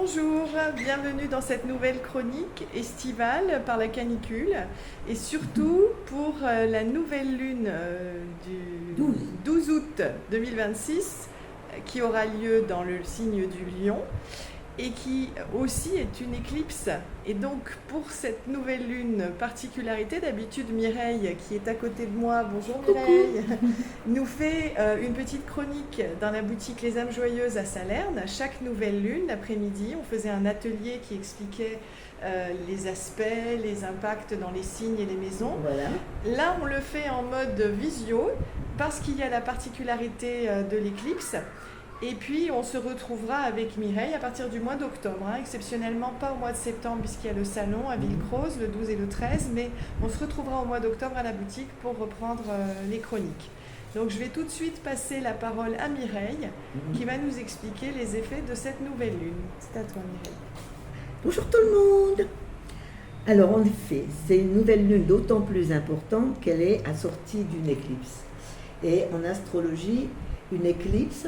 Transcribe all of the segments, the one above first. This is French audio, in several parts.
Bonjour, bienvenue dans cette nouvelle chronique estivale par la canicule et surtout pour la nouvelle lune du 12 août 2026 qui aura lieu dans le signe du Lion et qui aussi est une éclipse. Et donc pour cette nouvelle lune, particularité, d'habitude Mireille qui est à côté de moi, bonjour Mireille, nous fait une petite chronique dans la boutique Les âmes joyeuses à Salerne. Chaque nouvelle lune, l'après-midi, on faisait un atelier qui expliquait les aspects, les impacts dans les signes et les maisons. Voilà. Là, on le fait en mode visio parce qu'il y a la particularité de l'éclipse. Et puis, on se retrouvera avec Mireille à partir du mois d'octobre, exceptionnellement pas au mois de septembre puisqu'il y a le salon à Villecroze, le 12 et le 13, mais on se retrouvera au mois d'octobre à la boutique pour reprendre les chroniques. Donc, je vais tout de suite passer la parole à Mireille qui va nous expliquer les effets de cette nouvelle lune. C'est à toi, Mireille. Bonjour tout le monde. Alors, en effet, c'est une nouvelle lune d'autant plus importante qu'elle est assortie d'une éclipse. Et en astrologie, une éclipse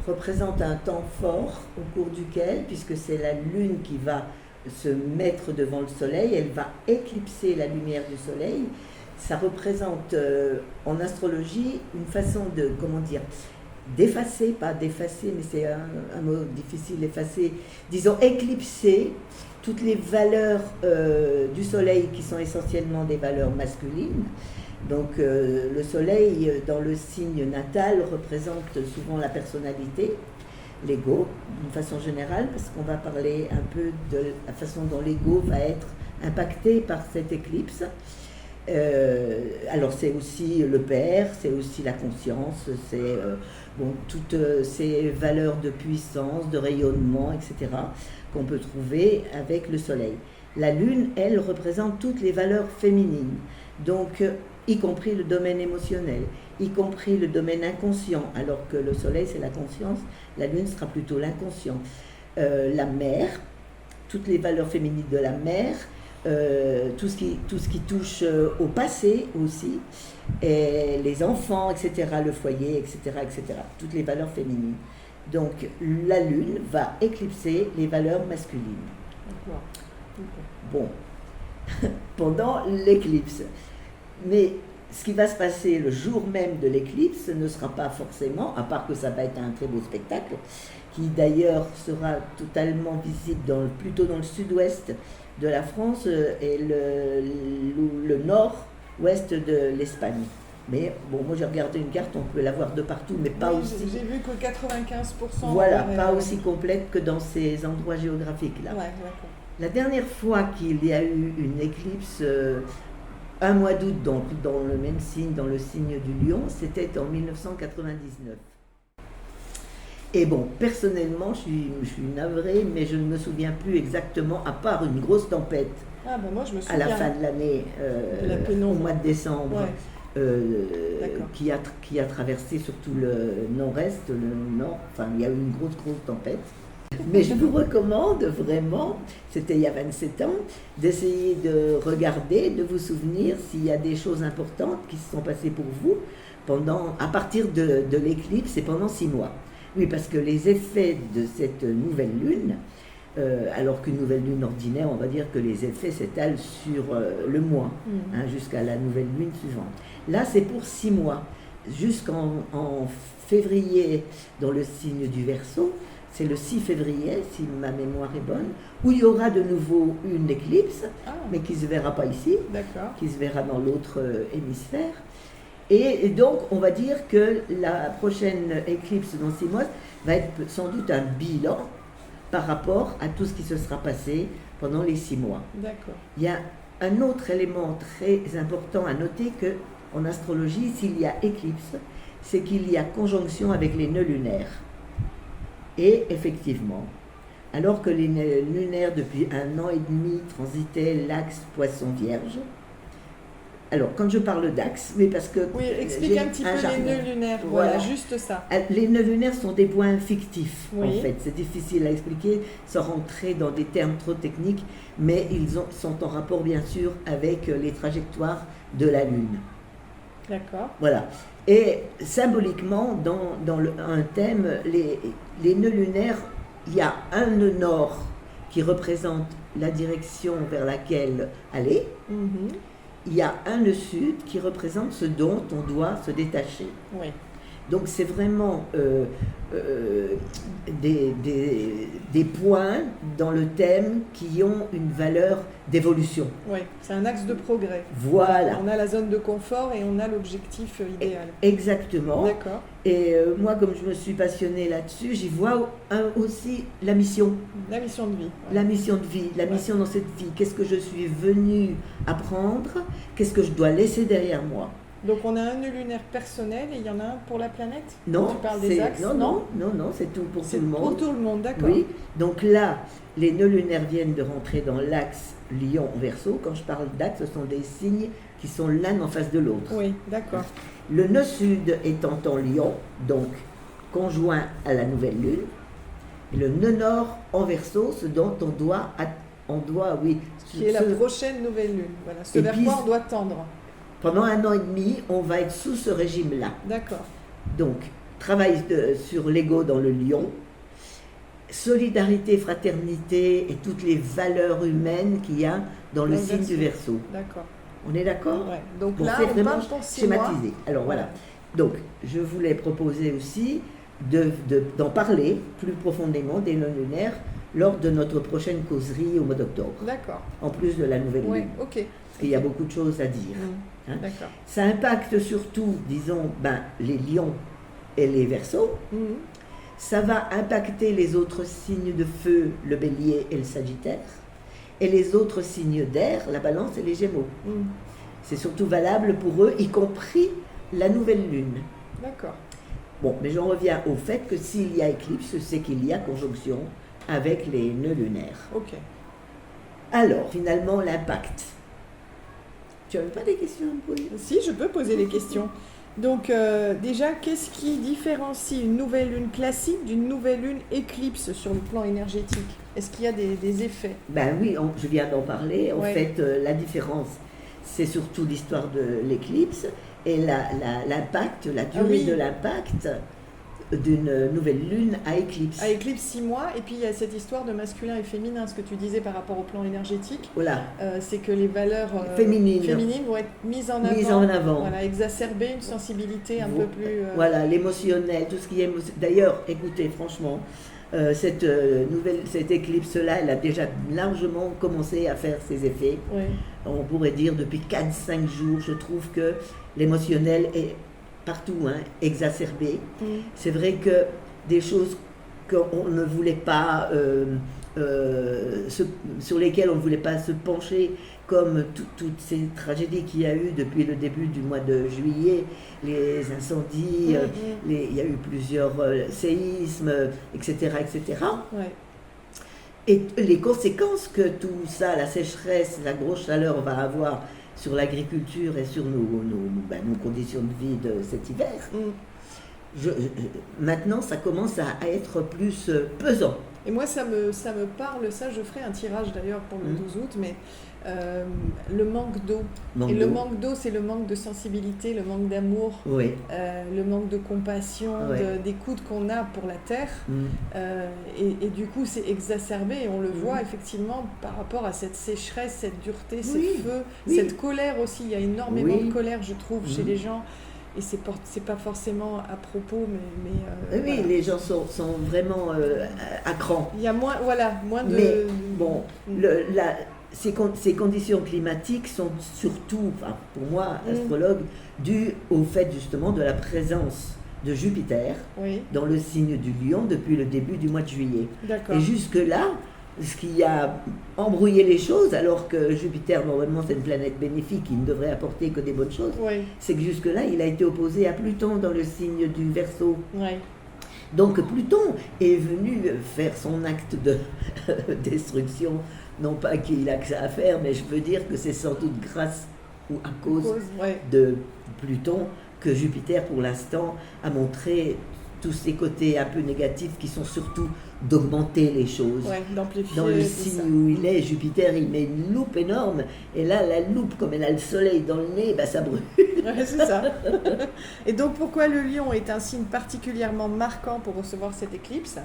représente un temps fort au cours duquel, puisque c'est la lune qui va se mettre devant le soleil, elle va éclipser la lumière du soleil. Ça représente en astrologie une façon de, d'effacer, pas d'effacer, mais c'est un mot difficile, effacer, disons éclipser toutes les valeurs du soleil qui sont essentiellement des valeurs masculines. Donc le soleil dans le signe natal représente souvent la personnalité, l'ego d'une façon générale, parce qu'on va parler un peu de la façon dont l'ego va être impacté par cette éclipse. Alors c'est aussi le père, c'est aussi la conscience, c'est toutes ces valeurs de puissance, de rayonnement, etc. qu'on peut trouver avec le soleil. La lune, elle, représente toutes les valeurs féminines, donc y compris le domaine émotionnel, y compris le domaine inconscient, alors que le soleil c'est la conscience, la lune sera plutôt l'inconscient. La mère, toutes les valeurs féminines de la mère, tout ce qui touche au passé aussi, et les enfants, etc., le foyer, etc., etc., toutes les valeurs féminines. Donc la lune va éclipser les valeurs masculines. Bon, pendant l'éclipse. Mais ce qui va se passer le jour même de l'éclipse ne sera pas forcément, à part que ça va être un très beau spectacle, qui d'ailleurs sera totalement visible plutôt dans le sud-ouest de la France et le nord-ouest de l'Espagne. Mais bon, moi j'ai regardé une carte, on peut la voir de partout, mais pas aussi... J'ai vu que 95%... Voilà, pas aussi complète que dans ces endroits géographiques-là. Ouais, d'accord. La dernière fois qu'il y a eu une éclipse... un mois d'août, donc dans le même signe, dans le signe du Lion, c'était en 1999. Et bon, personnellement, je suis navrée, mais je ne me souviens plus exactement, à part une grosse tempête moi, je me souviens. à la fin de l'année, au mois de décembre, qui a traversé surtout le nord-est, le nord, enfin il y a eu une grosse tempête. Mais je vous recommande vraiment, c'était il y a 27 ans, d'essayer de regarder, de vous souvenir s'il y a des choses importantes qui se sont passées pour vous à partir de l'éclipse et pendant 6 mois. Oui, parce que les effets de cette nouvelle lune, alors qu'une nouvelle lune ordinaire, on va dire que les effets s'étalent sur le mois, jusqu'à la nouvelle lune suivante. Là, c'est pour 6 mois, jusqu'en février dans le signe du Verseau. C'est le 6 février, si ma mémoire est bonne, où il y aura de nouveau une éclipse, mais qui ne se verra pas ici, qui se verra dans l'autre hémisphère. Et donc, on va dire que la prochaine éclipse dans 6 mois va être sans doute un bilan par rapport à tout ce qui se sera passé pendant les 6 mois. D'accord. Il y a un autre élément très important à noter qu'en astrologie, s'il y a éclipse, c'est qu'il y a conjonction avec les nœuds lunaires. Et effectivement, alors que les lunaires depuis 1 an et demi transitaient l'axe Poisson-Vierge, alors quand je parle d'axe, mais parce que... Oui, explique un petit peu les nœuds lunaires, voilà, juste ça. Les nœuds lunaires sont des points fictifs, oui. En fait, c'est difficile à expliquer sans rentrer dans des termes trop techniques, mais ils sont en rapport bien sûr avec les trajectoires de la Lune. D'accord. Voilà. Et symboliquement, dans un thème, les nœuds lunaires, il y a un nœud nord qui représente la direction vers laquelle aller. Il y a un nœud sud qui représente ce dont on doit se détacher. Oui. Donc c'est vraiment des points dans le thème qui ont une valeur d'évolution. Oui, c'est un axe de progrès. Voilà. On a la zone de confort et on a l'objectif idéal. Exactement. D'accord. Et moi, comme je me suis passionnée là-dessus, j'y vois aussi la mission. La mission de vie. Ouais. La mission de vie, la mission dans cette vie. Qu'est-ce que je suis venue apprendre? Qu'est-ce que je dois laisser derrière moi? Donc on a un nœud lunaire personnel et il y en a un pour la planète? Non, tu parles des axes? Non, c'est tout pour tout le monde. Pour tout le monde, d'accord. Oui, donc là, les nœuds lunaires viennent de rentrer dans l'axe Lion-Verseau. Quand je parle d'axe, ce sont des signes qui sont l'un en face de l'autre. Oui, d'accord. Le nœud sud étant en Lion, donc conjoint à la nouvelle lune. Et le nœud nord en Verseau, ce dont on doit qui est la prochaine nouvelle lune. Voilà, ce vers quoi on doit tendre. Pendant 1 an et demi, on va être sous ce régime-là. D'accord. Donc, travail sur l'ego dans le lion, solidarité, fraternité et toutes les valeurs humaines qu'il y a dans le signe du Verseau. D'accord. On est d'accord? Ouais. Donc là, c'est vraiment schématisé. Alors voilà. Donc, je voulais proposer aussi d'en parler plus profondément des nœuds lunaires lors de notre prochaine causerie au mois d'octobre. D'accord. En plus de la nouvelle lune. Oui, ok. Parce qu'il y a beaucoup de choses à dire. Hein? D'accord. Ça impacte surtout, disons, les lions et les Verseaux. Ça va impacter les autres signes de feu, le bélier et le sagittaire. Et les autres signes d'air, la balance et les gémeaux. C'est surtout valable pour eux, y compris la nouvelle lune. D'accord. Bon, mais j'en reviens au fait que s'il y a éclipse, c'est qu'il y a conjonction avec les nœuds lunaires. Ok. Alors, finalement, l'impact. Tu n'avais pas des questions à me poser? Si, je peux poser des questions. Donc, déjà, qu'est-ce qui différencie une nouvelle lune classique d'une nouvelle lune éclipse sur le plan énergétique? Est-ce qu'il y a des effets? Ben oui, je viens d'en parler. En fait, la différence, c'est surtout l'histoire de l'éclipse et l'impact, la durée de l'impact d'une nouvelle lune à éclipse. À éclipse 6 mois, et puis il y a cette histoire de masculin et féminin, ce que tu disais par rapport au plan énergétique. Voilà. C'est que les valeurs féminines vont être mises en avant. Voilà, exacerber une sensibilité un peu plus... Voilà, l'émotionnel, tout ce qui est... D'ailleurs, écoutez, franchement, cette éclipse-là, elle a déjà largement commencé à faire ses effets. Oui. On pourrait dire depuis 4-5 jours, je trouve que l'émotionnel est partout, exacerbé. C'est vrai que des choses qu'on ne voulait pas, sur lesquelles on ne voulait pas se pencher, comme toutes ces tragédies qu'il y a eu depuis le début du mois de juillet, les incendies, il y a eu plusieurs séismes, etc. etc. Ouais. Et les conséquences que tout ça, la sécheresse, la grosse chaleur va avoir sur l'agriculture et sur nos conditions de vie de cet hiver, maintenant ça commence à être plus pesant. Et moi ça me parle, ça je ferai un tirage d'ailleurs pour le 12 août, mais le manque d'eau. Le manque d'eau, c'est le manque de sensibilité, le manque d'amour, le manque de compassion, d'écoute qu'on a pour la terre. Et du coup, c'est exacerbé et on le voit effectivement par rapport à cette sécheresse, cette dureté, ces feux, cette colère aussi. Il y a énormément de colère, je trouve, chez les gens. Et c'est pas forcément à propos, mais oui, voilà. Les gens sont vraiment à cran. Il y a moins de... Mais bon, ces conditions climatiques sont surtout, pour moi, astrologue, dues au fait justement de la présence de Jupiter dans le signe du Lion depuis le début du mois de juillet. D'accord. Et jusque-là, ce qui a embrouillé les choses, alors que Jupiter, normalement, c'est une planète bénéfique qui ne devrait apporter que des bonnes choses, c'est que jusque-là, il a été opposé à Pluton dans le signe du Verseau. Donc Pluton est venu faire son acte de destruction, non pas qu'il a que ça à faire, mais je peux dire que c'est sans doute grâce ou à cause de Pluton que Jupiter, pour l'instant, a montré tous ces côtés un peu négatifs qui sont surtout d'augmenter les choses. D'amplifier. Dans le signe où il est, Jupiter, il met une loupe énorme, et là, la loupe, comme elle a le soleil dans le nez, ça brûle. C'est ça. Et donc, pourquoi le Lion est un signe particulièrement marquant pour recevoir cette éclipse?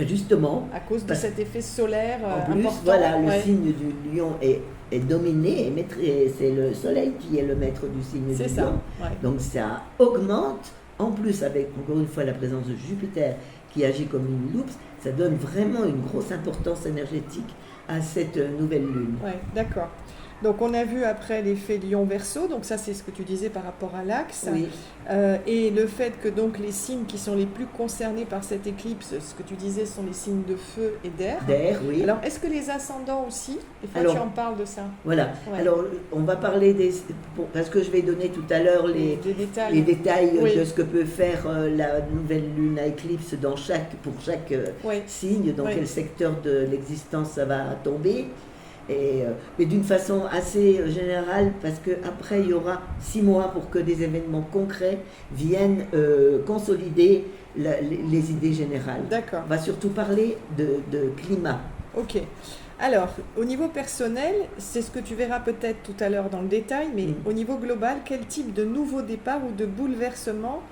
Justement. À cause de cet effet solaire en plus, important. Voilà, le signe du lion est dominé, et c'est le soleil qui est le maître du signe du lion. Ouais. Donc ça augmente, en plus avec encore une fois la présence de Jupiter qui agit comme une loupe, ça donne vraiment une grosse importance énergétique à cette nouvelle lune. Oui, d'accord. Donc on a vu après l'effet Lion-Verseau, donc ça c'est ce que tu disais par rapport à l'axe, oui. Et le fait que donc les signes qui sont les plus concernés par cette éclipse, ce que tu disais sont les signes de feu et d'air. D'air, oui. Alors est-ce que les ascendants aussi, des fois tu en parles de ça? Voilà, alors on va parler parce que je vais donner tout à l'heure les détails de ce que peut faire la nouvelle lune à éclipse pour chaque signe, dans quel secteur de l'existence ça va tomber. Mais d'une façon assez générale, parce qu'après il y aura 6 mois pour que des événements concrets viennent consolider les idées générales. D'accord. On va surtout parler de climat. Ok. Alors, au niveau personnel, c'est ce que tu verras peut-être tout à l'heure dans le détail, mais au niveau global, quel type de nouveau départ ou de bouleversement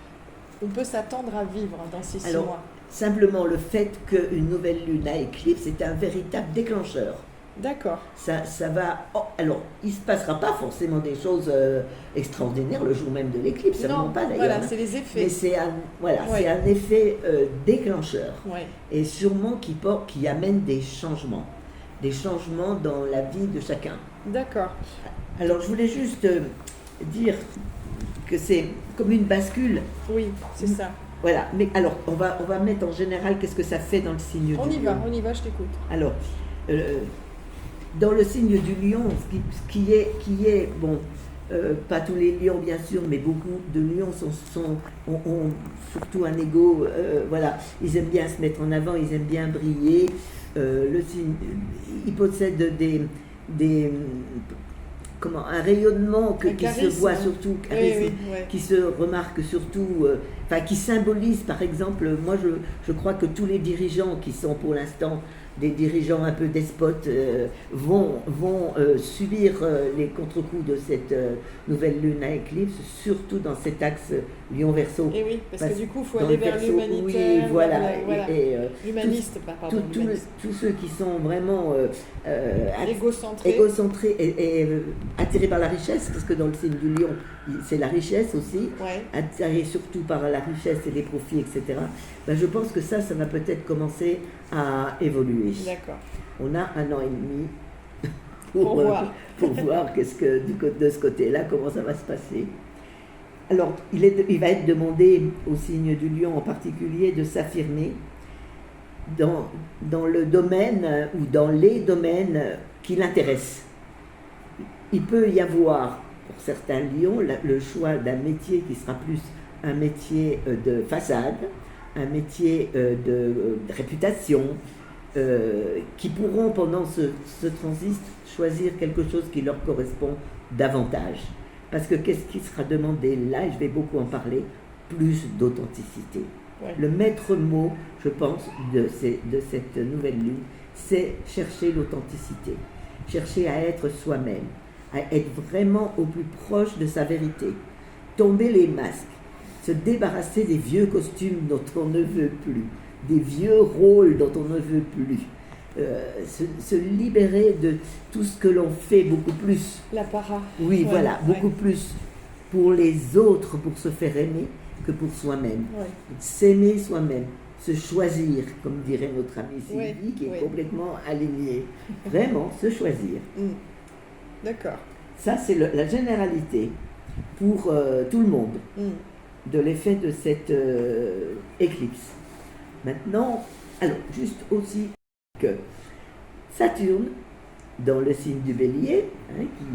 on peut s'attendre à vivre dans ces 6 mois? Simplement le fait qu'une nouvelle lune à éclipse est un véritable déclencheur. D'accord. Ça va. Alors, il ne se passera pas forcément des choses extraordinaires le jour même de l'éclipse, certainement pas d'ailleurs. Voilà, c'est les effets. Mais c'est un effet déclencheur. Et sûrement qui amène des changements dans la vie de chacun. D'accord. Alors, je voulais juste dire que c'est comme une bascule. Oui, c'est ça. Voilà. Mais alors, on va mettre en général qu'est-ce que ça fait dans le signe du lion. On y va, je t'écoute. Alors. Dans le signe du lion, ce qui est bon, pas tous les lions bien sûr, mais beaucoup de lions ont surtout un ego, voilà, ils aiment bien se mettre en avant, ils aiment bien briller. Le signe, ils possèdent un rayonnement qui se voit surtout, qui se remarque surtout, qui symbolise par exemple, moi je crois que tous les dirigeants qui sont pour l'instant des dirigeants un peu despotes vont subir les contre-coups de cette nouvelle lune à éclipse, surtout dans cet axe Lion-Verseau. Et oui, parce que du coup, il faut aller vers l'humanitaire. Oui, voilà. L'humaniste, tous ceux qui sont vraiment égocentrés et attirés par la richesse, parce que dans le signe du lion, c'est la richesse aussi, attirés surtout par la richesse et les profits, etc. Je pense que ça va peut-être commencer à évoluer. D'accord. On a 1 an et demi pour voir de ce côté-là, comment ça va se passer. Alors, il va être demandé au signe du lion en particulier de s'affirmer dans le domaine ou dans les domaines qui l'intéressent. Il peut y avoir, pour certains lions, le choix d'un métier qui sera plus un métier de façade, un métier de réputation, qui pourront pendant ce transit choisir quelque chose qui leur correspond davantage. Parce que qu'est-ce qui sera demandé là, et je vais beaucoup en parler, plus d'authenticité. Le maître mot, je pense, de cette nouvelle lune, c'est chercher l'authenticité, chercher à être soi-même, à être vraiment au plus proche de sa vérité, tomber les masques, se débarrasser des vieux costumes dont on ne veut plus, des vieux rôles dont on ne veut plus, se libérer de tout ce que l'on fait beaucoup plus. L'apparat. Oui, voilà, beaucoup plus pour les autres, pour se faire aimer, que pour soi-même. S'aimer soi-même, se choisir, comme dirait notre amie Sylvie, qui est complètement alignée. Vraiment, se choisir. D'accord. Ça, c'est la généralité pour tout le monde de l'effet de cette éclipse. Maintenant, alors, juste aussi que Saturne, dans le signe du Bélier,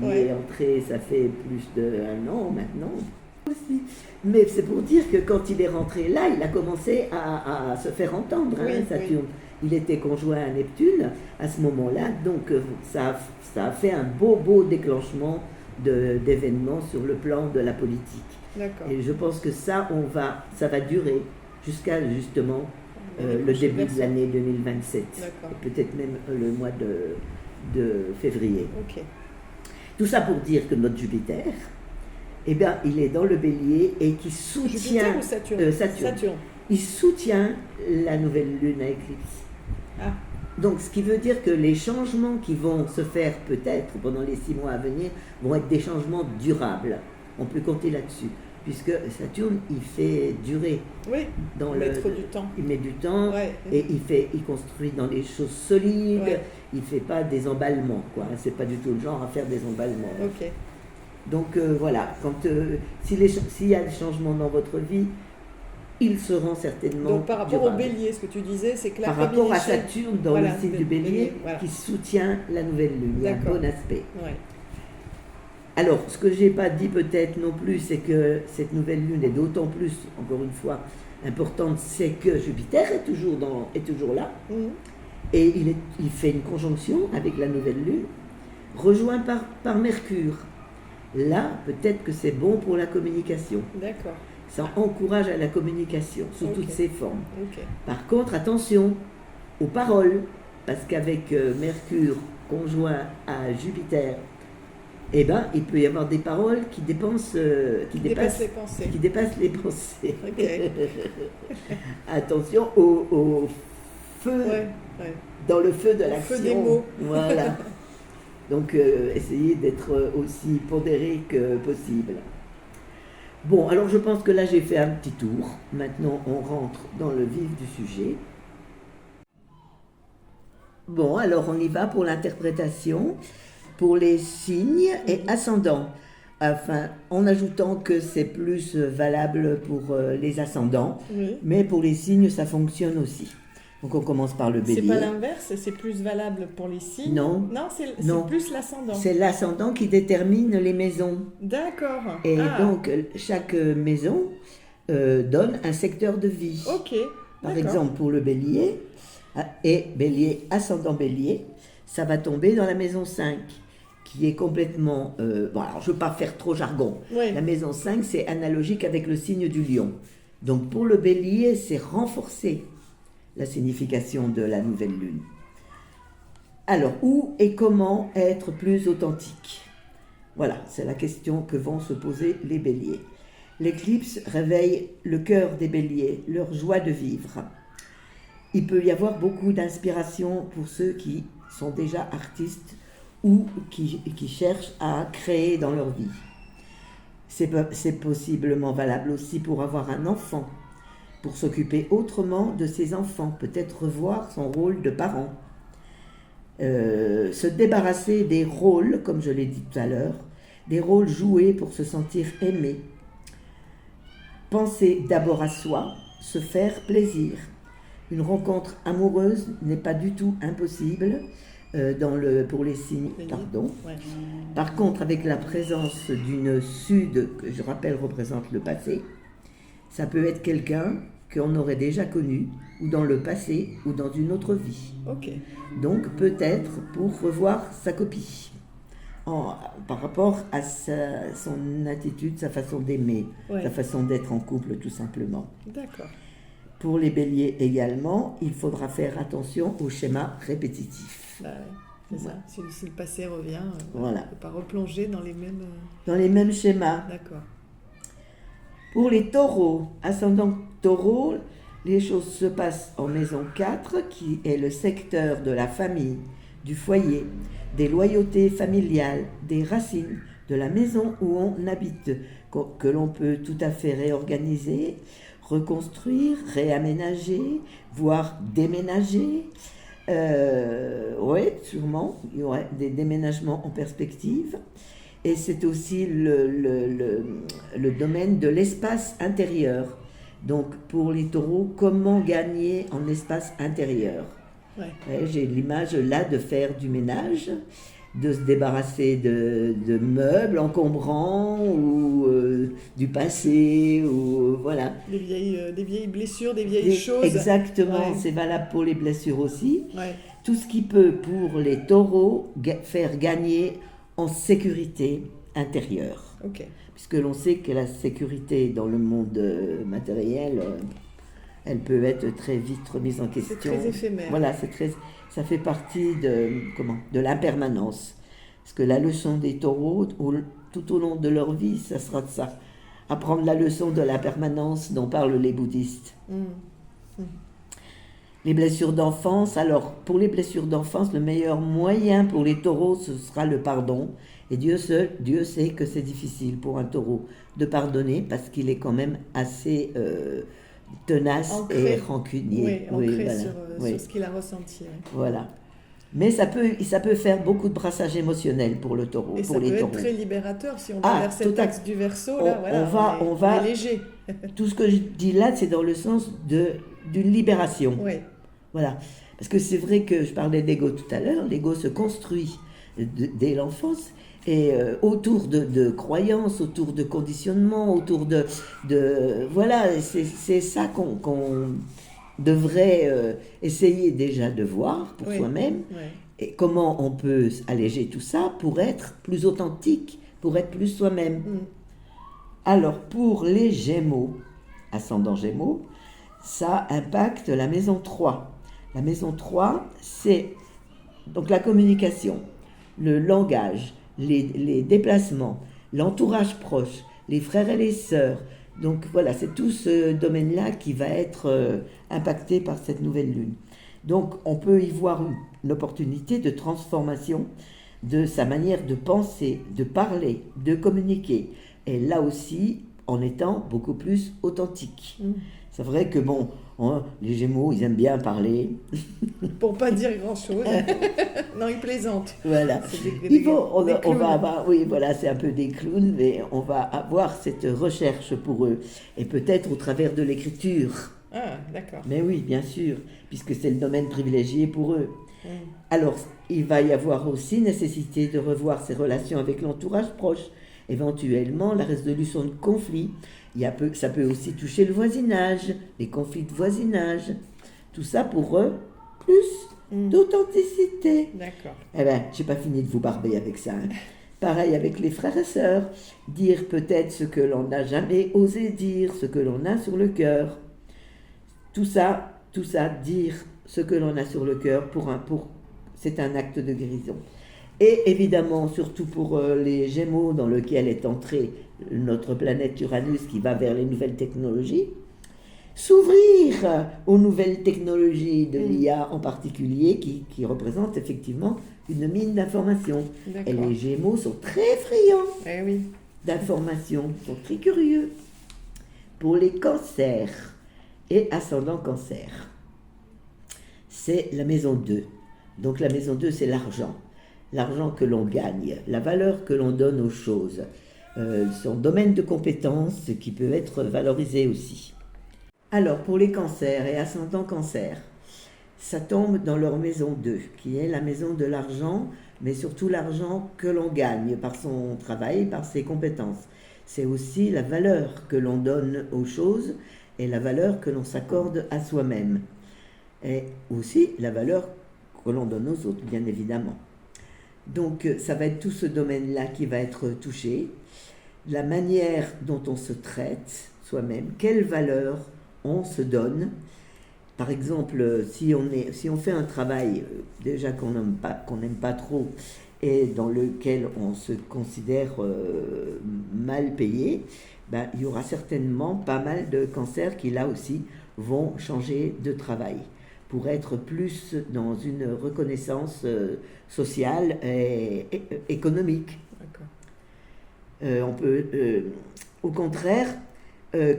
qui est entré, ça fait plus d'1 an maintenant aussi. Mais c'est pour dire que quand il est rentré là, il a commencé à se faire entendre, Saturne. Il était conjoint à Neptune à ce moment-là, donc ça a fait un beau déclenchement d'événements sur le plan de la politique. D'accord. Et je pense que ça va durer jusqu'à justement le début de l'année 2027, et peut-être même le mois de février. Okay. Tout ça pour dire que notre Jupiter, il est dans le Bélier et qui soutient Jupiter ou Saturne? Saturne. il soutient la nouvelle lune à éclipse. Ah. Donc, ce qui veut dire que les changements qui vont se faire peut-être pendant les 6 mois à venir vont être des changements durables. On peut compter là-dessus, puisque Saturne, il fait durer. Oui, il met du temps. Il met du temps, et il construit dans les choses solides, il ne fait pas des emballements, quoi. C'est pas du tout le genre à faire des emballements. Ok. Donc, voilà, s'il y a des changements dans votre vie, ils seront certainement Donc par rapport durables. au bélier, ce que tu disais, c'est que la par rapport à Saturne dans le signe du bélier, qui soutient la nouvelle lune, il y a un bon aspect. Ouais. Alors, ce que je n'ai pas dit peut-être non plus, c'est que cette nouvelle lune est d'autant plus, encore une fois, importante, c'est que Jupiter est toujours là, et il fait une conjonction avec la nouvelle lune, rejoint par Mercure. Là, peut-être que c'est bon pour la communication. D'accord. Ça encourage à la communication sous toutes ses formes. Okay. Par contre, attention aux paroles, parce qu'avec Mercure conjoint à Jupiter, il peut y avoir des paroles qui dépassent les pensées. Okay. Attention au feu, dans le feu de l'action. Feu des mots. Voilà. Donc, essayez d'être aussi pondéré que possible. Bon, alors je pense que là j'ai fait un petit tour. Maintenant on rentre dans le vif du sujet. Bon, alors on y va pour l'interprétation pour les signes et ascendants. Enfin, en ajoutant que c'est plus valable pour les ascendants, mais pour les signes ça fonctionne aussi. Donc on commence par le bélier. C'est pas l'inverse, c'est plus valable pour les signes. Non, c'est plus l'ascendant. C'est l'ascendant qui détermine les maisons. D'accord. Et donc chaque maison donne un secteur de vie. Ok. Par exemple pour le bélier, et bélier, ascendant bélier, ça va tomber dans la maison 5, qui est complètement... bon, alors je ne veux pas faire trop jargon. Oui. La maison 5, c'est analogique avec le signe du lion. Donc pour le bélier, c'est renforcer la signification de la nouvelle lune. Alors, où et comment être plus authentique? Voilà, c'est la question que vont se poser les béliers. L'éclipse réveille le cœur des béliers, leur joie de vivre. Il peut y avoir beaucoup d'inspiration pour ceux qui sont déjà artistes ou qui cherchent à créer dans leur vie. C'est possiblement valable aussi pour avoir un enfant, pour s'occuper autrement de ses enfants, peut-être revoir son rôle de parent. Se débarrasser des rôles, comme je l'ai dit tout à l'heure, des rôles joués pour se sentir aimé. Penser d'abord à soi, se faire plaisir. Une rencontre amoureuse n'est pas du tout impossible pour les signes. Ouais. Par contre, avec la présence d'une Sud, que je rappelle représente le passé, ça peut être quelqu'un qu'on aurait déjà connu, ou dans le passé, ou dans une autre vie. Okay. Donc peut-être pour revoir sa copie, par rapport à son attitude, sa façon d'aimer, sa façon d'être en couple tout simplement. D'accord. Pour les béliers également, il faudra faire attention aux schémas répétitifs. C'est ça. Si le passé revient, voilà. On ne peut pas replonger dans les mêmes... Dans les mêmes schémas. D'accord. Pour les taureaux, ascendant taureau, les choses se passent en maison 4, qui est le secteur de la famille, du foyer, des loyautés familiales, des racines, de la maison où on habite, que l'on peut tout à fait réorganiser, reconstruire, réaménager, voire déménager. Oui, sûrement, il y aurait des déménagements en perspective. Et c'est aussi le domaine de l'espace intérieur. Donc, pour les taureaux, comment gagner en espace intérieur? J'ai l'image là de faire du ménage, de se débarrasser de meubles encombrants ou du passé, ou voilà. Des vieilles blessures, des vieilles choses. Exactement, c'est valable pour les blessures aussi. Tout ce qui peut, pour les taureaux, faire gagner en sécurité intérieure. Puisque l'on sait que la sécurité dans le monde matériel, elle peut être très vite remise en question. C'est très éphémère. Voilà, ça fait partie de l'impermanence. Parce que la leçon des taureaux, tout au long de leur vie, ça sera de ça. Apprendre la leçon de l'impermanence dont parlent les bouddhistes. Les blessures d'enfance, alors pour les blessures d'enfance, le meilleur moyen pour les taureaux, ce sera le pardon. Et Dieu sait que c'est difficile pour un taureau de pardonner parce qu'il est quand même assez tenace et rancunier. Ancré sur ce qu'il a ressenti. Voilà. Mais ça peut faire beaucoup de brassage émotionnel pour le taureau. Et pour ça les peut taureaux. être très libérateur si on va vers cet axe du Verseau. On va léger. Tout ce que je dis là, c'est dans le sens d'une libération. Oui. Voilà. Parce que c'est vrai que je parlais d'ego tout à l'heure. L'ego se construit dès l'enfance et autour de croyances, autour de conditionnements, autour de voilà. C'est ça qu'on devrait essayer déjà de voir pour soi-même, et comment on peut alléger tout ça pour être plus authentique, pour être plus soi-même. Alors pour les Gémeaux, ascendant Gémeaux, ça impacte la maison 3. La maison 3, c'est donc la communication, le langage, les déplacements, l'entourage proche, les frères et les sœurs. Donc voilà, c'est tout ce domaine-là qui va être impacté par cette nouvelle lune. Donc on peut y voir une opportunité de transformation de sa manière de penser, de parler, de communiquer. Et là aussi, en étant beaucoup plus authentique. C'est vrai que les Gémeaux, ils aiment bien parler. Pour pas dire grand-chose. Non, ils plaisantent. Voilà. On va avoir, c'est un peu des clowns, mais on va avoir cette recherche pour eux. Et peut-être au travers de l'écriture. Ah, d'accord. Mais oui, bien sûr, puisque c'est le domaine privilégié pour eux. Alors, il va y avoir aussi nécessité de revoir ses relations avec l'entourage proche. Éventuellement, la résolution de conflits. Ça peut aussi toucher le voisinage, les conflits de voisinage. Tout ça pour eux, plus d'authenticité. D'accord. Eh bien, je n'ai pas fini de vous barber avec ça. Pareil avec les frères et sœurs. Dire peut-être ce que l'on n'a jamais osé dire, ce que l'on a sur le cœur. Tout ça, dire ce que l'on a sur le cœur, c'est un acte de guérison. Et évidemment, surtout pour les Gémeaux dans lequel est entrée notre planète Uranus qui va vers les nouvelles technologies, s'ouvrir aux nouvelles technologies de l'IA en particulier qui représentent effectivement une mine d'informations. Et les Gémeaux sont très friands d'informations, sont très curieux. Pour les cancers et ascendant cancer, c'est la maison 2. Donc la maison 2, c'est l'argent. L'argent que l'on gagne, la valeur que l'on donne aux choses, son domaine de compétences qui peut être valorisé aussi. Alors, pour les cancers et ascendant cancer, ça tombe dans leur maison 2, qui est la maison de l'argent, mais surtout l'argent que l'on gagne par son travail, par ses compétences. C'est aussi la valeur que l'on donne aux choses et la valeur que l'on s'accorde à soi-même. Et aussi la valeur que l'on donne aux autres, bien évidemment. Donc ça va être tout ce domaine-là qui va être touché, la manière dont on se traite soi-même, quelle valeur on se donne. Par exemple, si on fait un travail déjà qu'on n'aime pas trop et dans lequel on se considère mal payé, il y aura certainement pas mal de cancers qui là aussi vont changer de travail, pour être plus dans une reconnaissance sociale et économique. On peut, au contraire,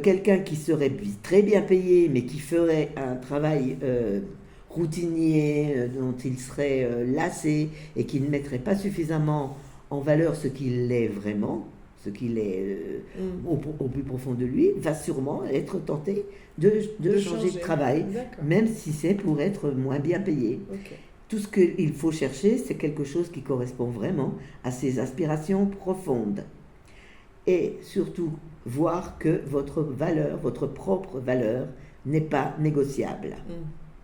quelqu'un qui serait très bien payé, mais qui ferait un travail routinier, dont il serait lassé, et qui ne mettrait pas suffisamment en valeur ce qu'il est vraiment, ce qu'il est au plus profond de lui, va sûrement être tenté de changer de travail, même si c'est pour être moins bien payé. Tout ce qu'il faut chercher, c'est quelque chose qui correspond vraiment à ses aspirations profondes. Et surtout, voir que votre valeur, votre propre valeur, n'est pas négociable.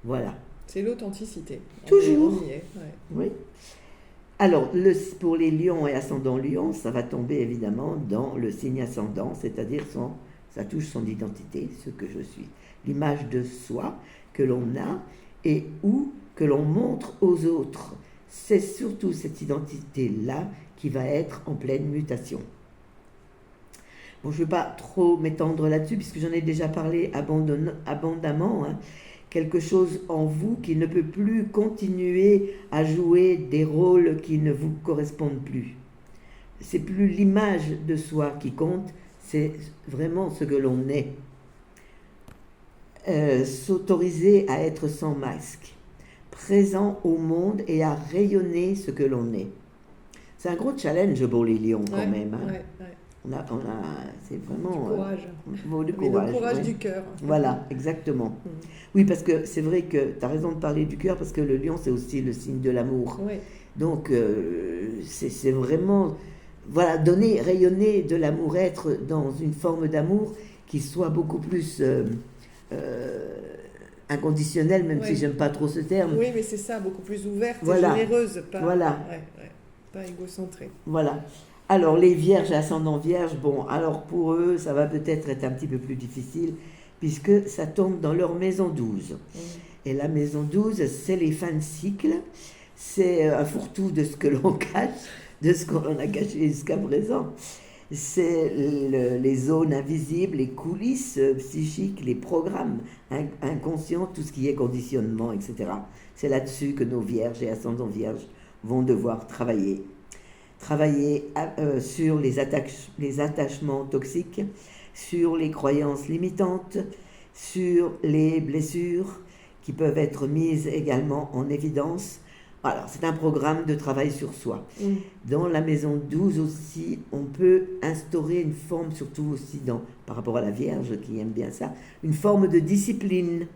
Voilà. C'est l'authenticité. Toujours. On y est, Oui. Alors, pour les lions et ascendant lion, ça va tomber évidemment dans le signe ascendant, c'est-à-dire ça touche son identité, ce que je suis. L'image de soi que l'on a et que l'on montre aux autres. C'est surtout cette identité-là qui va être en pleine mutation. Bon, je ne vais pas trop m'étendre là-dessus, puisque j'en ai déjà parlé abondamment. Hein. Quelque chose en vous qui ne peut plus continuer à jouer des rôles qui ne vous correspondent plus. C'est plus l'image de soi qui compte, c'est vraiment ce que l'on est. S'autoriser à être sans masque, présent au monde et à rayonner ce que l'on est. C'est un gros challenge pour les lions quand même. Hein. C'est vraiment... Du courage. Du courage, le courage du cœur. Voilà, exactement. Oui, parce que c'est vrai que tu as raison de parler du cœur, parce que le lion, c'est aussi le signe de l'amour. Donc, c'est vraiment... Voilà, donner, rayonner de l'amour, être dans une forme d'amour qui soit beaucoup plus inconditionnelle, même si j'aime pas trop ce terme. Oui, mais c'est ça, beaucoup plus ouverte et généreuse, pas égocentrée. Voilà. Alors, les vierges, ascendant vierge, bon, alors pour eux, ça va peut-être être un petit peu plus difficile, puisque ça tombe dans leur maison 12. Et la maison 12, c'est les fins de cycle, c'est un fourre-tout de ce que l'on cache, de ce qu'on a caché jusqu'à présent. C'est les zones invisibles, les coulisses psychiques, les programmes inconscients, tout ce qui est conditionnement, etc. C'est là-dessus que nos vierges et ascendants vierges vont devoir travailler. Sur les attachements toxiques, sur les croyances limitantes, sur les blessures qui peuvent être mises également en évidence. Alors, c'est un programme de travail sur soi. Dans la maison 12 aussi, on peut instaurer une forme, surtout aussi par rapport à la Vierge qui aime bien ça, une forme de discipline.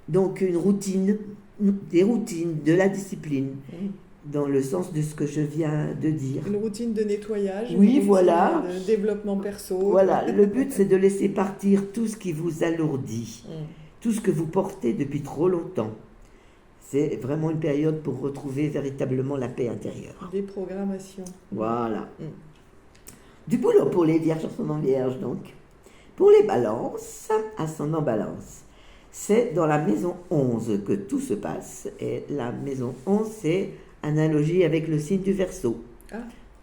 Donc, une routine, des routines, de la discipline. Dans le sens de ce que je viens de dire. Une routine de nettoyage, oui, voilà. De développement perso. Voilà, le but c'est de laisser partir tout ce qui vous alourdit, tout ce que vous portez depuis trop longtemps. C'est vraiment une période pour retrouver véritablement la paix intérieure. Déprogrammation. Voilà. Du boulot pour les vierges, ascendant vierge donc. Pour les balances, ascendant balance. C'est dans la maison 11 que tout se passe. Et la maison 11, c'est analogie avec le signe du Verseau,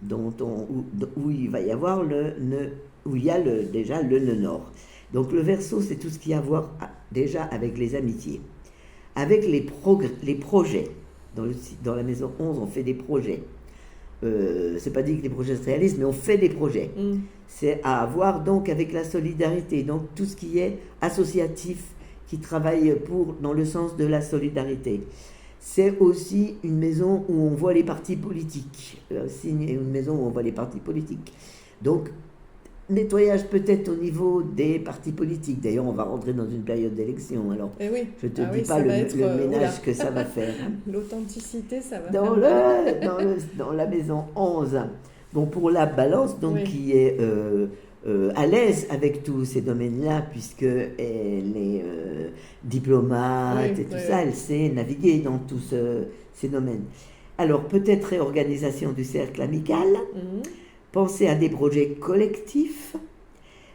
où il va y avoir où il y a déjà le nœud nord. Donc le Verseau, c'est tout ce qui a à voir déjà avec les amitiés, avec les projets. Dans la maison 11, on fait des projets. C'est pas dit que les projets se réalisent, mais on fait des projets. C'est à voir donc avec la solidarité, donc tout ce qui est associatif, qui travaille dans le sens de la solidarité. C'est aussi une maison où on voit les partis politiques. Une maison où on voit les partis politiques. Donc, nettoyage peut-être au niveau des partis politiques. D'ailleurs, on va rentrer dans une période d'élection. Alors, je ne te dis pas le ménage que ça va faire. L'authenticité, ça va faire. Dans la maison 11. Bon, pour la balance, donc, qui est à l'aise avec tous ces domaines-là, puisqu'elle est diplomate et tout ça, elle sait naviguer dans tous ces domaines. Alors, peut-être réorganisation du cercle amical, penser à des projets collectifs.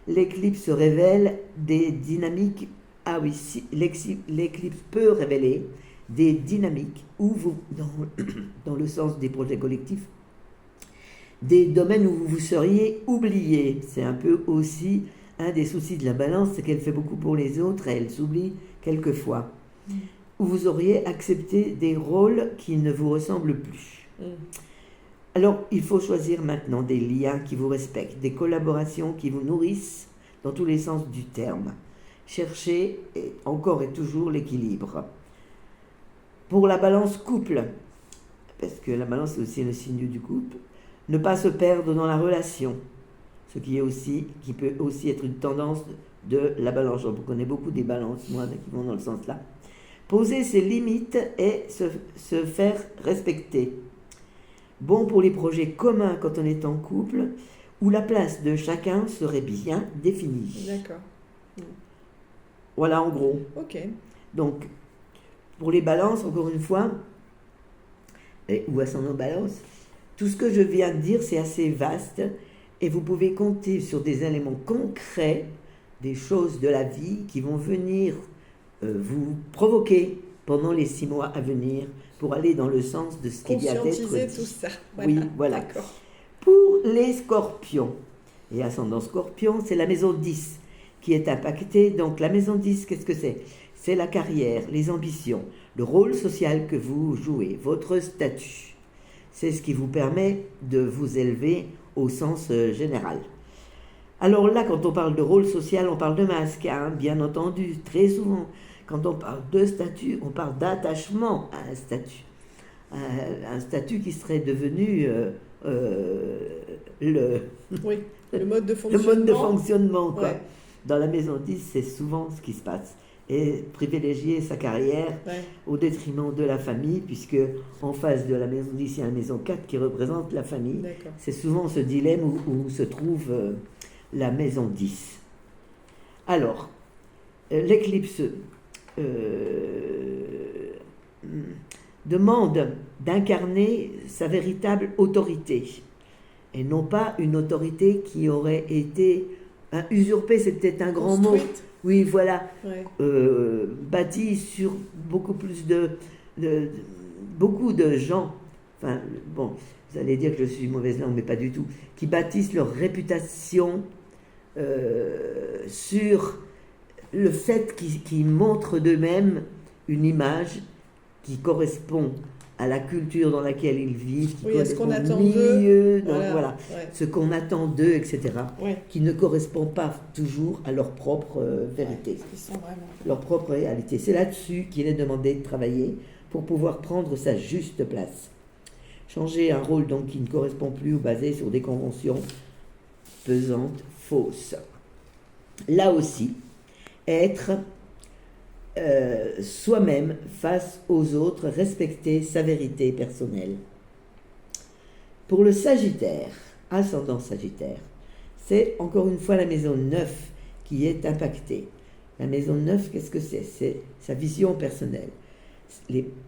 L'éclipse révèle des dynamiques. Ah oui, l'éclipse peut révéler des dynamiques où dans le sens des projets collectifs, des domaines où vous seriez oublié. C'est un peu aussi un des soucis de la balance, c'est qu'elle fait beaucoup pour les autres et elle s'oublie quelquefois. Où vous auriez accepté des rôles qui ne vous ressemblent plus. Alors, il faut choisir maintenant des liens qui vous respectent, des collaborations qui vous nourrissent dans tous les sens du terme. Cherchez encore et toujours l'équilibre. Pour la balance couple, parce que la balance c'est aussi le signe du couple, ne pas se perdre dans la relation, ce qui peut aussi être une tendance de la balance. Je connais beaucoup des balances, moi, qui vont dans le sens là. Poser ses limites et se faire respecter. Bon pour les projets communs quand on est en couple, où la place de chacun serait bien définie. D'accord. Voilà en gros. Ok. Donc, pour les balances, encore une fois, ou ascendant balance, tout ce que je viens de dire, c'est assez vaste et vous pouvez compter sur des éléments concrets, des choses de la vie qui vont venir vous provoquer pendant les 6 mois à venir pour aller dans le sens de ce qui vient d'être dit. Conscientiser tout ça. Oui, voilà. D'accord. Pour les scorpions, et ascendant Scorpion, c'est la maison 10 qui est impactée. Donc la maison 10, qu'est-ce que c'est? C'est la carrière, les ambitions, le rôle social que vous jouez, votre statut. C'est ce qui vous permet de vous élever au sens général. Alors là, quand on parle de rôle social, on parle de masque, hein, bien entendu, très souvent. Quand on parle de statut, on parle d'attachement à un statut. Un statut qui serait devenu le mode de fonctionnement. Le mode de fonctionnement, quoi. Ouais. Dans la maison 10, c'est souvent ce qui se passe. Et privilégier sa carrière au détriment de la famille, puisque en face de la maison 10, il y a la maison 4 qui représente la famille. D'accord. C'est souvent ce dilemme où se trouve la maison 10. Alors, l'éclipse demande d'incarner sa véritable autorité, et non pas une autorité qui aurait été usurpée, c'est peut-être un grand mot. Oui, voilà, bâti sur beaucoup plus beaucoup de gens, enfin, bon, vous allez dire que je suis mauvaise langue, mais pas du tout, qui bâtissent leur réputation sur le fait qu'ils montrent d'eux-mêmes une image qui correspond à la culture dans laquelle ils vivent, qui à ce qu'on attend d'eux, ce qu'on attend d'eux, etc., qui ne correspond pas toujours à leur propre vérité, leur propre réalité. C'est là-dessus qu'il est demandé de travailler pour pouvoir prendre sa juste place. Changer un rôle donc qui ne correspond plus ou basé sur des conventions pesantes, fausses. Là aussi, être soi-même face aux autres, respecter sa vérité personnelle. Pour le Sagittaire, ascendant Sagittaire, c'est encore une fois la maison 9 qui est impactée. La maison 9, qu'est-ce que c'est? C'est sa vision personnelle,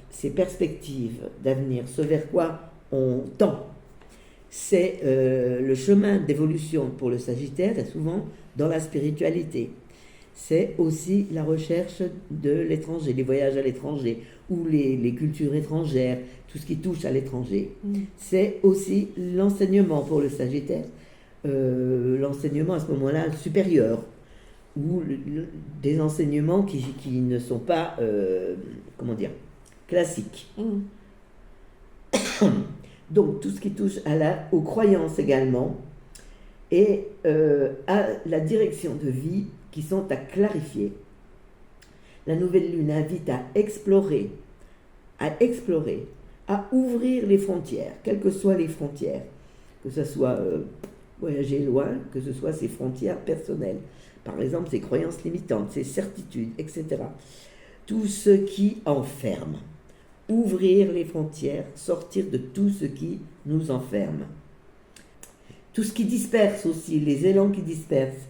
ses perspectives d'avenir, ce vers quoi on tend. C'est le chemin d'évolution pour le Sagittaire est souvent dans la spiritualité. C'est aussi la recherche de l'étranger, les voyages à l'étranger ou les cultures étrangères, tout ce qui touche à l'étranger. C'est aussi l'enseignement pour le Sagittaire, l'enseignement à ce moment-là supérieur, ou des enseignements qui ne sont pas, classiques. Donc tout ce qui touche aux croyances également, et à la direction de vie qui sont à clarifier. La nouvelle lune invite à explorer, à ouvrir les frontières, quelles que soient les frontières, que ce soit voyager loin, que ce soit ses frontières personnelles, par exemple ses croyances limitantes, ses certitudes, etc. Tout ce qui enferme. Ouvrir les frontières, sortir de tout ce qui nous enferme. Tout ce qui disperse aussi, les élans qui dispersent.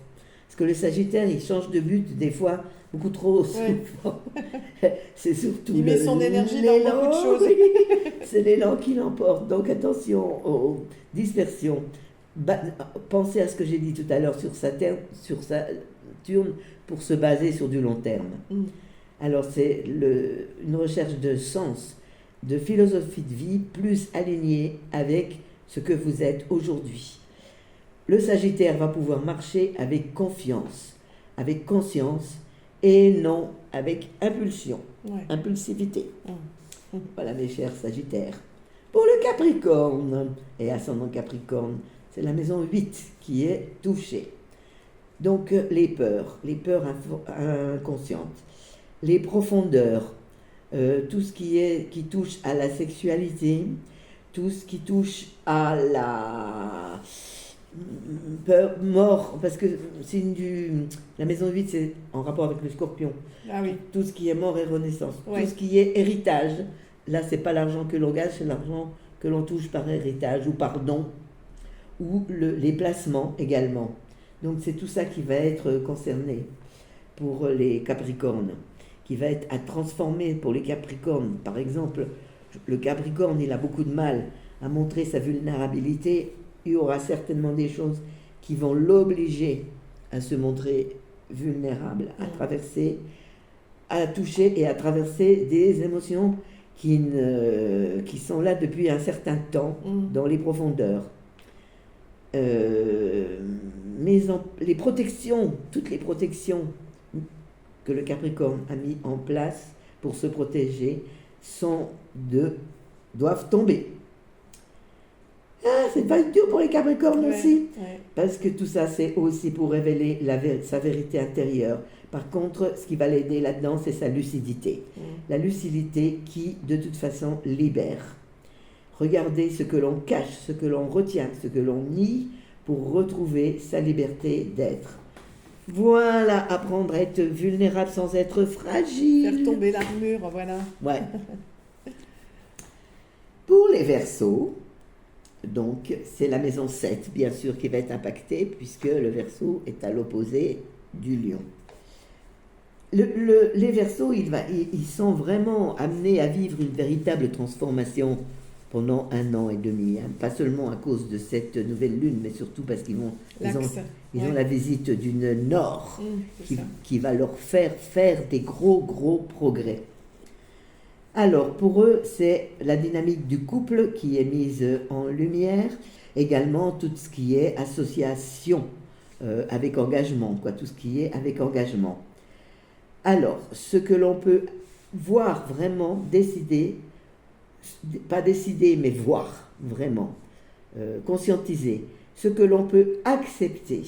Parce que le Sagittaire, il change de but des fois beaucoup trop souvent. C'est surtout il met son énergie dans beaucoup de choses. C'est l'élan qui l'emporte. Donc attention aux dispersions. Pensez à ce que j'ai dit tout à l'heure sur Saturne pour se baser sur du long terme. Alors c'est une recherche de sens, de philosophie de vie plus alignée avec ce que vous êtes aujourd'hui. Le Sagittaire va pouvoir marcher avec confiance, avec conscience et non avec impulsion, impulsivité. Voilà mes chers Sagittaires. Pour le Capricorne, et ascendant Capricorne, c'est la maison 8 qui est touchée. Donc les peurs inconscientes, les profondeurs, tout ce qui touche à la sexualité, tout ce qui touche à la peur, mort, parce que la maison 8 c'est en rapport avec le Scorpion. Ah oui. Tout ce qui est mort et renaissance, tout ce qui est héritage, là c'est pas l'argent que l'on gagne, c'est l'argent que l'on touche par héritage ou par don, ou les placements également. Donc c'est tout ça qui va être concerné pour les Capricornes, qui va être à transformer pour les Capricornes. Par exemple, le Capricorne, il a beaucoup de mal à montrer sa vulnérabilité. Il y aura certainement des choses qui vont l'obliger à se montrer vulnérable, à toucher et à traverser des émotions qui sont là depuis un certain temps dans les profondeurs. les protections, toutes les protections que le Capricorne a mis en place pour se protéger doivent tomber. C'est pas dur pour les Capricornes aussi, parce que tout ça c'est aussi pour révéler sa vérité intérieure. Par contre, ce qui va l'aider là-dedans, c'est sa lucidité. La lucidité qui, de toute façon, libère. Regardez ce que l'on cache, ce que l'on retient, ce que l'on nie pour retrouver sa liberté d'être. Voilà, apprendre à être vulnérable sans être fragile. Faire tomber l'armure, voilà. Ouais. Pour les Verseaux, donc c'est la maison 7, bien sûr, qui va être impactée, puisque le Verseau est à l'opposé du Lion. Les Verseaux, ils sont vraiment amenés à vivre une véritable transformation pendant 1 an et demi, hein. Pas seulement à cause de cette nouvelle lune, mais surtout parce qu'ils ont la visite d'une Nord qui va leur faire des gros progrès. Alors, pour eux, c'est la dynamique du couple qui est mise en lumière, également tout ce qui est association avec engagement, tout ce qui est avec engagement. Alors, ce que l'on peut voir vraiment, pas décider, mais voir vraiment, conscientiser, ce que l'on peut accepter,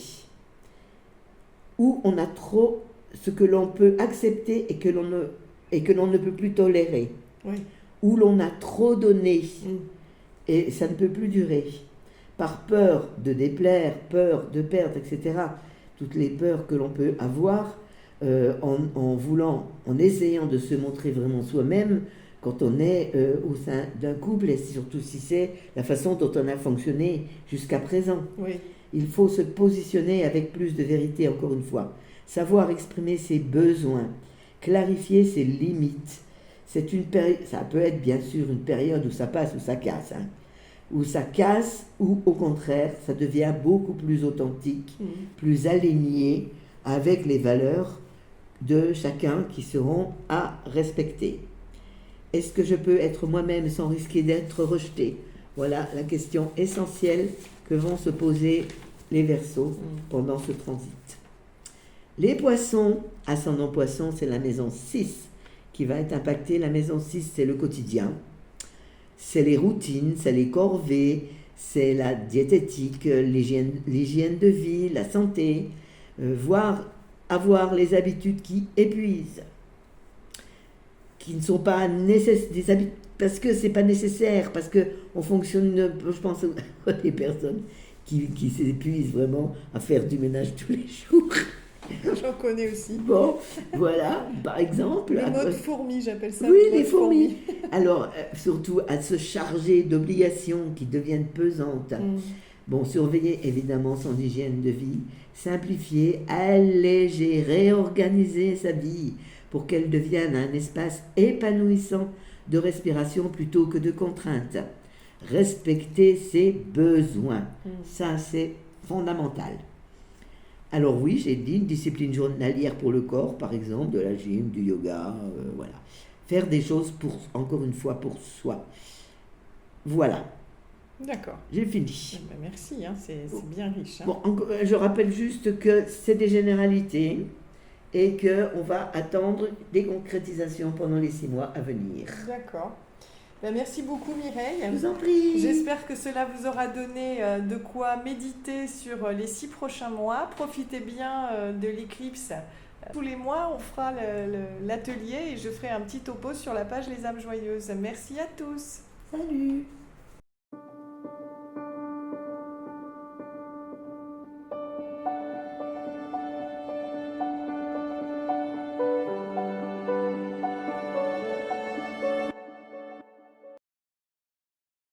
où on a trop, ce que l'on peut accepter et que l'on ne peut plus tolérer, où l'on a trop donné et ça ne peut plus durer, par peur de déplaire, peur de perdre, etc. Toutes les peurs que l'on peut avoir en essayant de se montrer vraiment soi-même quand on est au sein d'un couple, et surtout si c'est la façon dont on a fonctionné jusqu'à présent. Il faut se positionner avec plus de vérité, encore une fois. Savoir exprimer ses besoins, clarifier ses limites. Ça peut être bien sûr une période où ça passe, où ça casse. Où ça casse, ou au contraire, ça devient beaucoup plus authentique, plus aligné avec les valeurs de chacun qui seront à respecter. Est-ce que je peux être moi-même sans risquer d'être rejeté? Voilà la question essentielle que vont se poser les Verseaux pendant ce transit. Les Poissons, ascendant Poisson, c'est la maison 6 qui va être impactée. La maison 6, c'est le quotidien, c'est les routines, c'est les corvées, c'est la diététique, l'hygiène de vie, la santé, avoir les habitudes qui épuisent, qui ne sont pas des habitudes, parce que c'est pas nécessaire, parce que on fonctionne, je pense à des personnes qui s'épuisent vraiment à faire du ménage tous les jours. J'en connais aussi. Bon, voilà, par exemple. Les modes fourmis, j'appelle ça. Oui, les fourmis. Alors, surtout à se charger d'obligations qui deviennent pesantes. Bon, surveiller évidemment son hygiène de vie, simplifier, alléger, réorganiser sa vie pour qu'elle devienne un espace épanouissant de respiration plutôt que de contrainte. Respecter ses besoins, ça c'est fondamental. Alors oui, j'ai dit une discipline journalière pour le corps, par exemple, de la gym, du yoga, voilà. Faire des choses encore une fois, pour soi. Voilà. D'accord. J'ai fini. Merci, c'est bien riche. Bon, je rappelle juste que c'est des généralités et qu'on va attendre des concrétisations pendant les 6 mois à venir. D'accord. Merci beaucoup Mireille. Je vous en prie. J'espère que cela vous aura donné de quoi méditer sur les 6 prochains mois. Profitez bien de l'éclipse. Tous les mois, on fera l'atelier et je ferai un petit topo sur la page Les âmes joyeuses. Merci à tous. Salut.